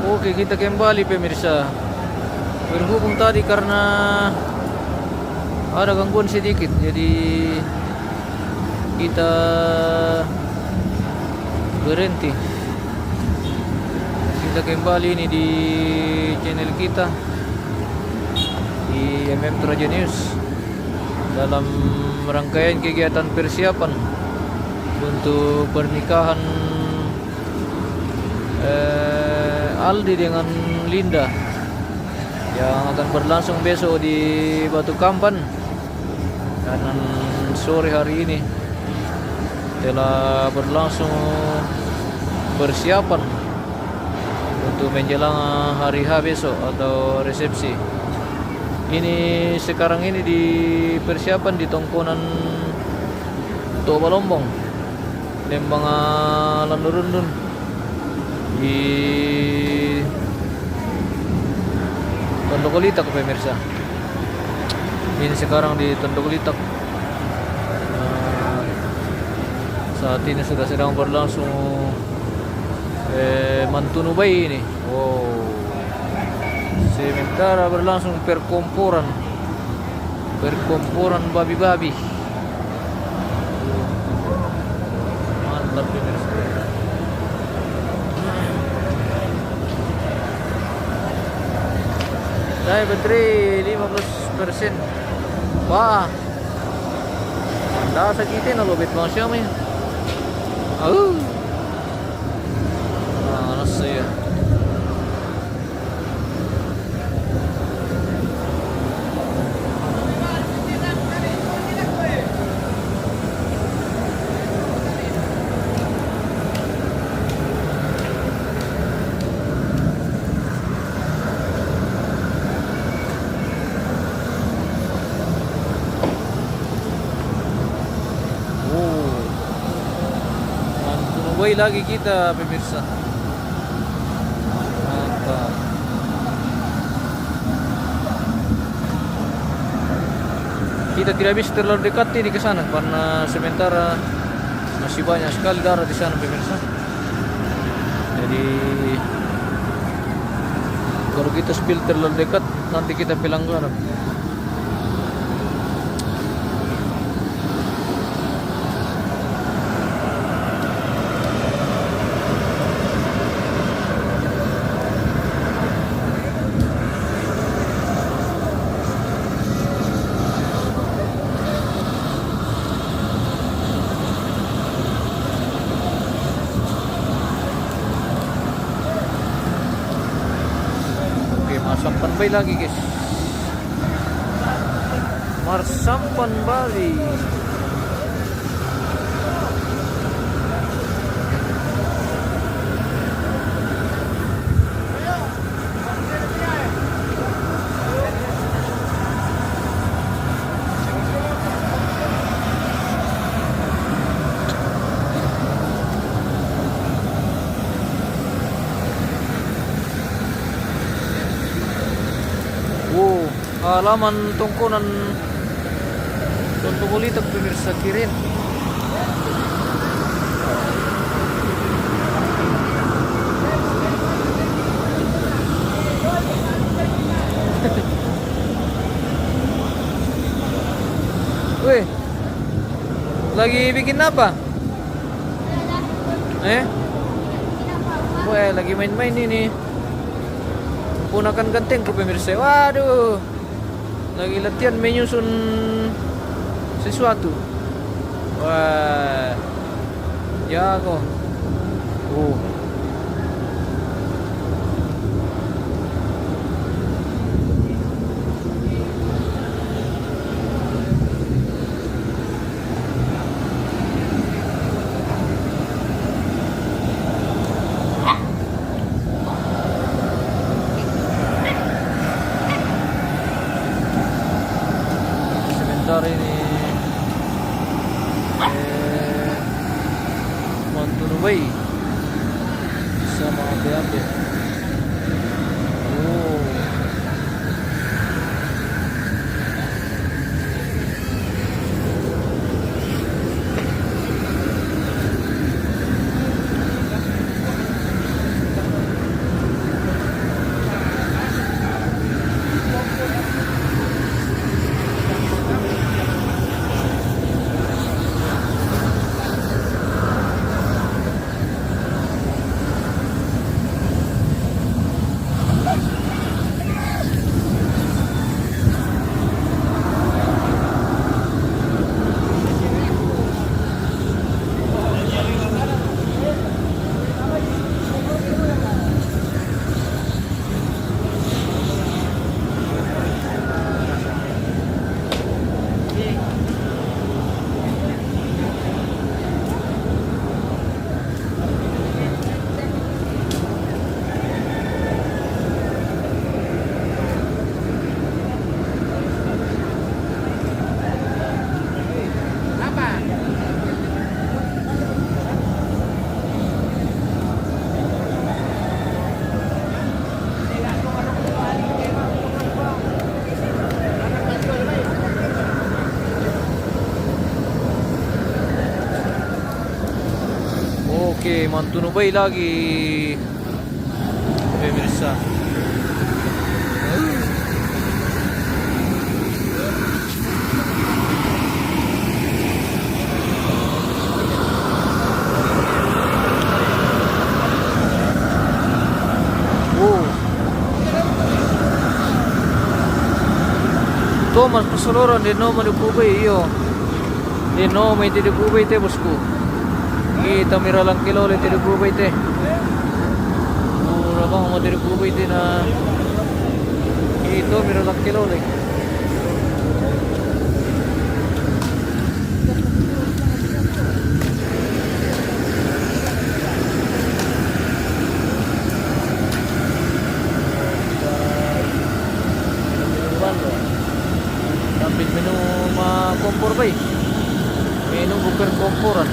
Oke, kita kembali pemirsa. Berhubung tadi karena ada gangguan sedikit, jadi kita berhenti. Kita kembali ini di channel kita di Traja News dalam rangkaian kegiatan persiapan untuk pernikahan Aldhy dengan Linda yang akan berlangsung besok di Batu Kampan. Dan sore hari ini telah berlangsung persiapan untuk menjelang hari H besok atau resepsi. Ini sekarang ini di persiapan di Tongkonan untuk Balombong, Lembang Landurundun di Tondok Litak pemirsa. Ini sekarang di Tondok Litak. Saat ini sudah sedang berlangsung Mantunu bayi ini. Wow. Sementara berlangsung perkomporan babi-babi. Mantap pemirsa. Saya baterai 15%. Wah. Anda sakit na lobet mo siya may. Nasaya. Buhay lagi kita pemirsa. Mantap. Kita tidak bisa terlalu dekat ini ke sana karena sementara masih banyak sekali darah di sana pemirsa. Jadi kalau kita spill terlalu dekat nanti kita pelanggaran. Marsampan Bay lagi guys. Marsampan Bali. Halaman Tongkonan Tondok Litak pemirsa kirim. Weh, lagi bikin apa? Weh, lagi main-main ini. Punakan ganteng ke pemirsa. Waduh, lagi latihan menyusun sesuatu. Wah, jago. Ini Mantunu bayi sama ambil. Mantunu bay lagi pemirsa. Mas pasaloran di no manukubay iyo. Di no may tidukubay te bosku. Kita mira lang kilo le tidukubay te. Mura bang mo tidukubay te na. Ito mira lang kilo le. Kompor bay. Minum bukan komporan.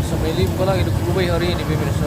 Semelim pala hidup berubah hari ini pemirsa.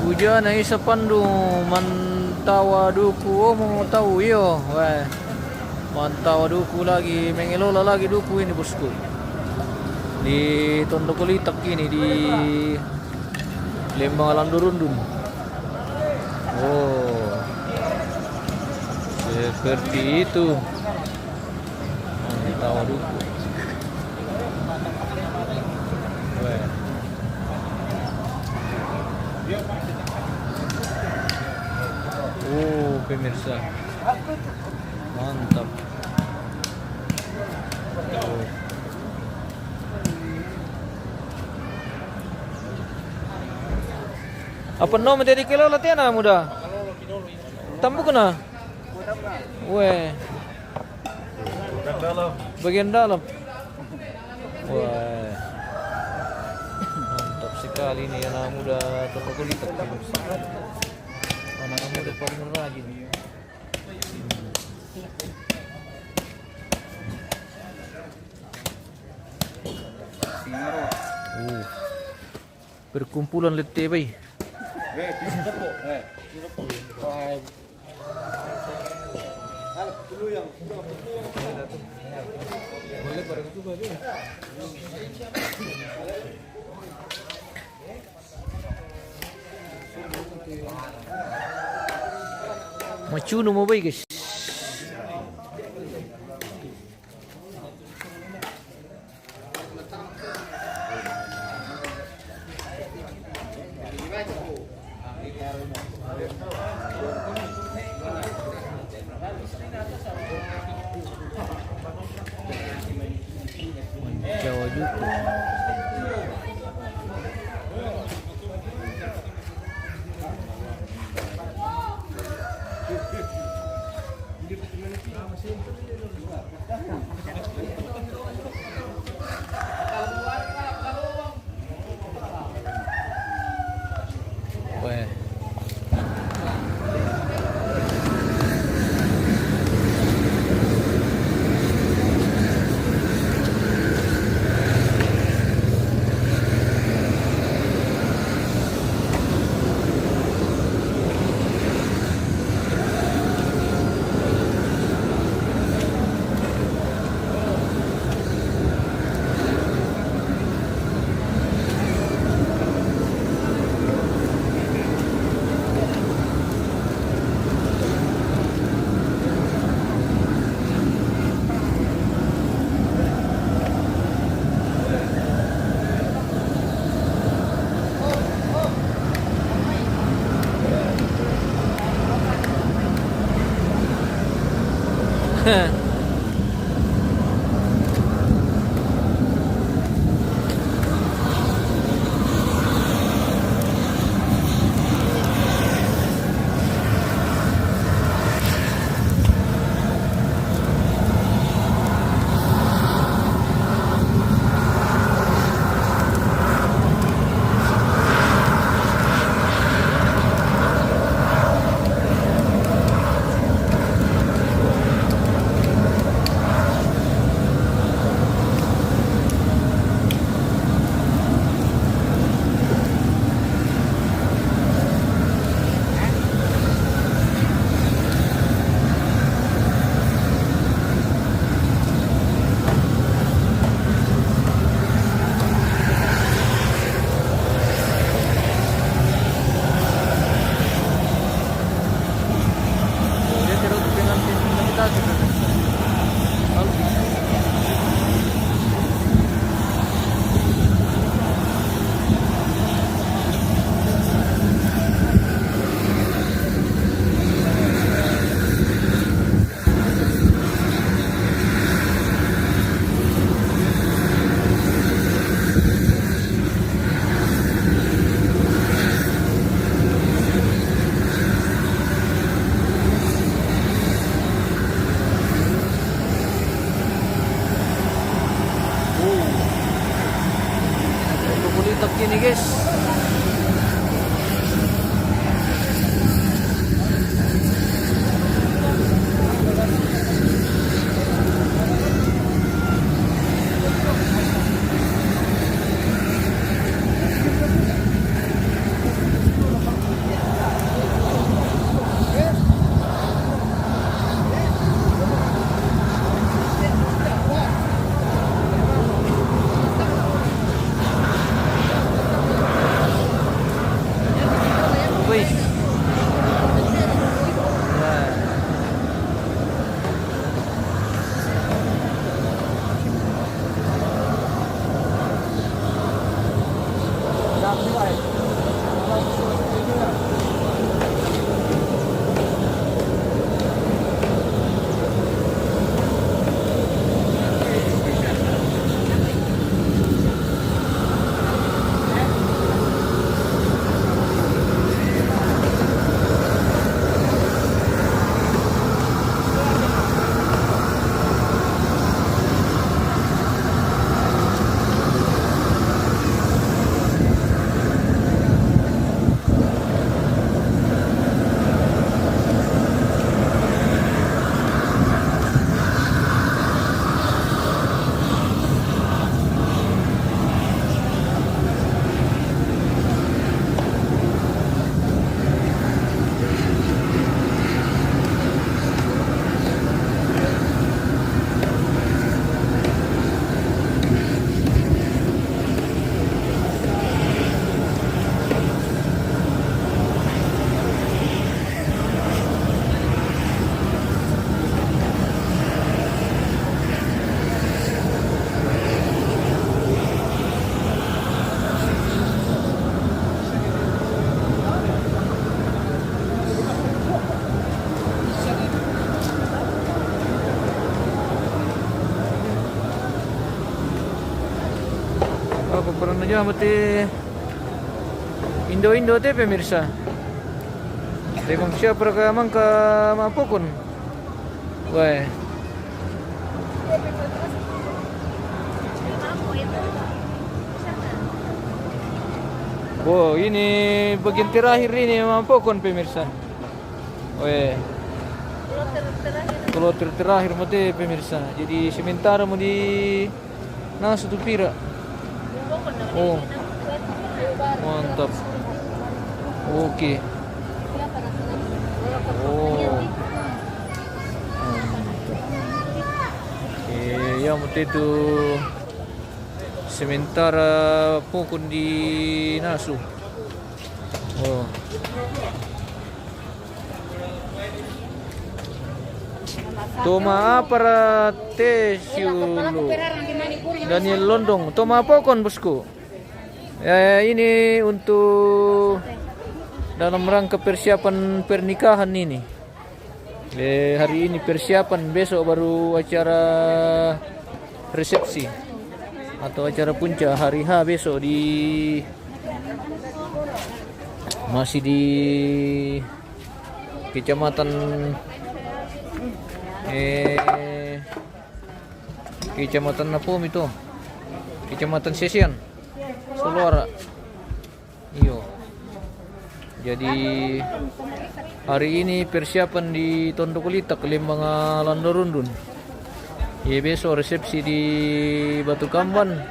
Hujan ay sa pandu mantawa duku mau tahu yo, weh mantawa duku lagi mengelola lagi duku ini bosku di Tondok Litak ini di Lembang Alandurundun. Oh seperti itu mantawa duku. Weh. Pemirsa, mantap. Apa no menjadi kilo latihan muda? Tambuk kena? Weh. Bagian dalam. Wah. Mantap sekali nih anak muda Tondok Litak. Anak muda paling rajin. Perkumpulan letih bay. Mantunu mo bay guys. Jawa juga. Litak ini guys. Apa pernah aja mati Indo teh pemirsa. Tengok siapa ka mangka mapokon. Wah. Oh, ini bagian terakhir ini mapokon pemirsa. Weh. Kalau terakhir mati pemirsa. Jadi sementara mau di nasu tu pira. Oh, mantap. Oke. Oh, mantap. Yang itu sementara pokok di nasu. Oh. Toma para tesiulu Daniel Londong. Toma pokon bosku. Ya, ini untuk dalam rangka persiapan pernikahan ini. Hari ini persiapan, besok baru acara resepsi atau acara puncak hari H besok masih di kecamatan kecamatan apa itu? Kecamatan Sesian, Sulawara. Iyo. Jadi hari ini persiapan di Tondok Litak Lembangan Landorundun. Ya besok resepsi di Batu Kamban.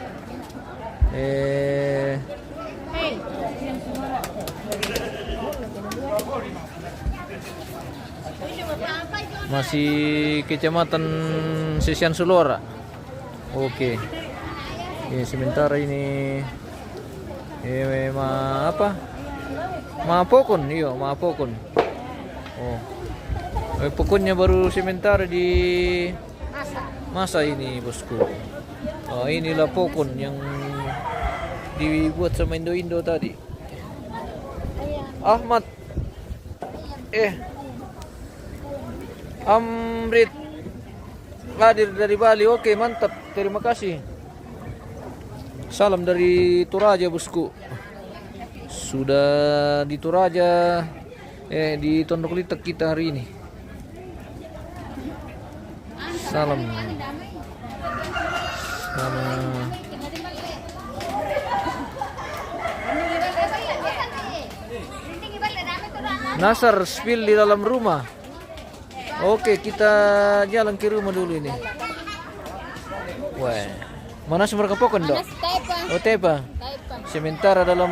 Masih kecamatan Sesian Sulawara. Oke. Ya sementara ini Maapokon, iya Maapokon. Pokoknya baru sementara di masa ini bosku. Inilah pokon yang dibuat sama Indo tadi. Ahmad, Amrit hadir dari Bali. Oke, mantap. Terima kasih. Salam dari Toraja bosku. Sudah di Toraja, di Tondok Litak kita hari ini. Salam. Nasar spill di dalam rumah. Oke, kita jalan ke rumah dulu ini. Wah, mana sumber kepokon dok? Oh tepa. Sementara dalam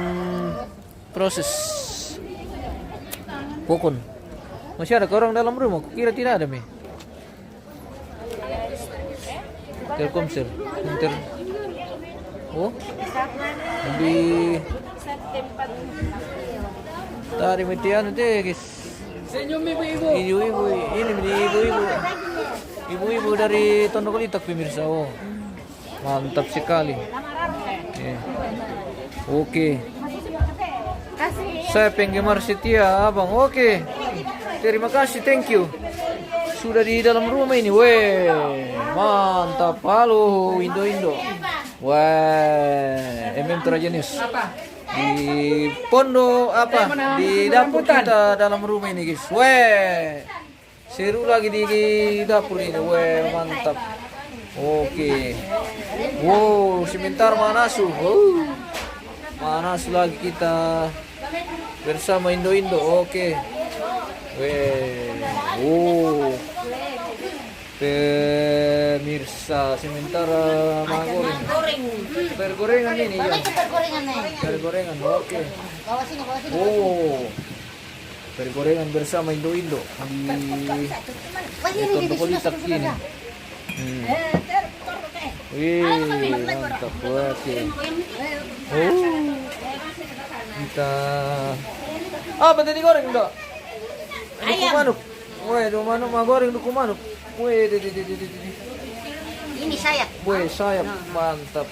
proses pokon. Masih ada orang dalam rumah? Kira tidak ada mi. Telkomsel, oh, lebih tadi metian deh guys. Senyum ibu-ibu dari Tondok Litak pemirsa. Oh, mantap sekali. Oke. Saya penggemar setia abang. Oke. Terima kasih, thank you. Sudah di dalam rumah ini. Weh, mantap. Halo Indo. Wah, Toraja News. Di pondok di dapur kita dalam rumah ini guys. Weh, seru lagi di dapur ini. Weh, mantap. Oke. Wow, sebentar manasu. Manas lagi kita bersama Indo. Oke. Weh. Pemirsa, sementara goreng. Pergorengan ini ya. Pergorengan. Oke. Pergorengan bersama Indo di Tondok Litak ini. Wih, mantap. Oke. Kita bentar digoreng dok. Duku manuk. Weh, duku manuk mah goreng duku manuk. Weh, ini sayap. Weh, sayap mantap.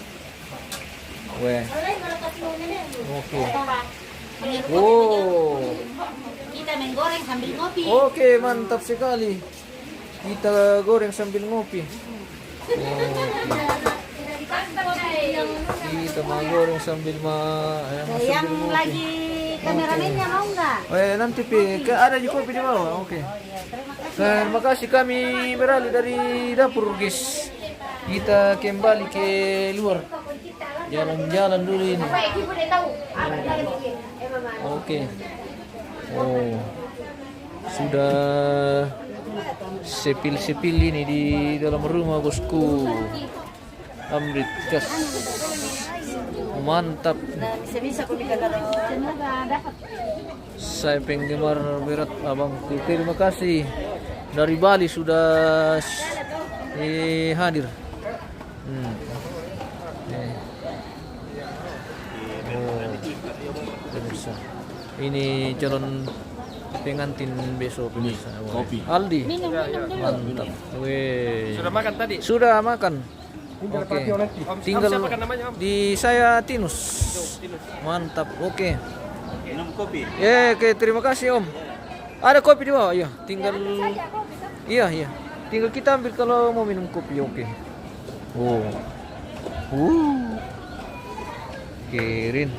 Weh. Oke. Kita menggoreng sambil ngopi. Oke, mantap sekali. Kita goreng sambil ngopi. Kita mau goreng sambil yang lagi kameramennya mau nggak? Nanti ada di kopi di bawah. Oke. Terima kasih, kami beralih dari dapur guys. Kita kembali ke luar. Jalan-jalan dulu ini. Oke. Sudah sepil ini di dalam rumah bosku. Amrit gas. Mantap. Saya penggemar berat abangku. Terima kasih dari Bali sudah hadir. Pemirsa. Ini calon pengantin besok pemirsa. Kopi. Aldhy. Mantap. Sudah makan tadi? Sudah makan. Oke. Tinggal di saya Tinus. Mantap. Oke. Minum kopi. Oke, terima kasih Om. Ada kopi di bawah ya. Tinggal Iya, iya. Tinggal kita ambil kalau mau minum kopi, oke. Oh. Kirin.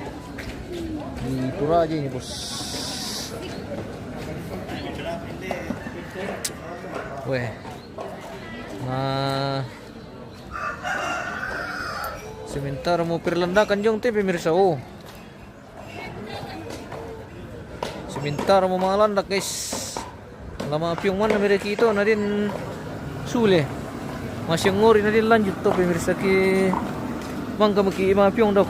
Itu aja ini, Bos. Weh. Nah. Sebentar mau perlendakan jong teh pemirsa. Oh. Sebentar mau malandak, guys. Lama piung mana mereka itu nadin sule masih ngori nadin lanjut to pemirsa ki mangka maki ima piung dok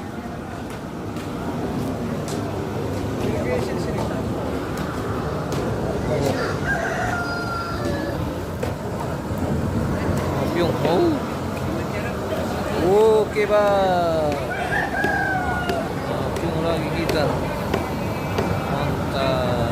piung oke ba piung lagi kita mantap.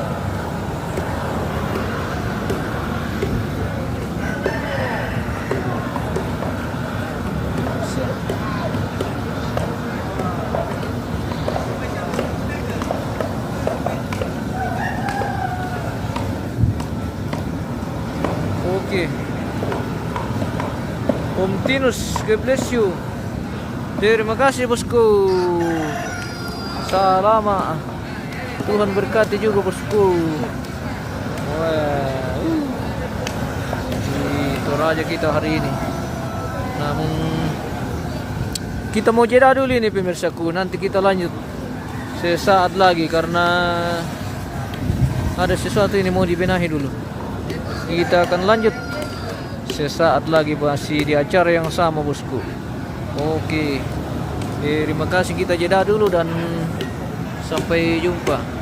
Oke. Om Tinus, God bless you. Terima kasih bosku. Salama. Tuhan berkati juga bosku. Wah. Itu raja kita hari ini. Namun kita mau jeda dulu ini pemirsaku. Nanti kita lanjut sesaat lagi karena ada sesuatu ini mau dibenahi dulu. Kita akan lanjut sesaat lagi masih di acara yang sama bosku. Oke. Terima kasih, kita jeda dulu dan sampai jumpa.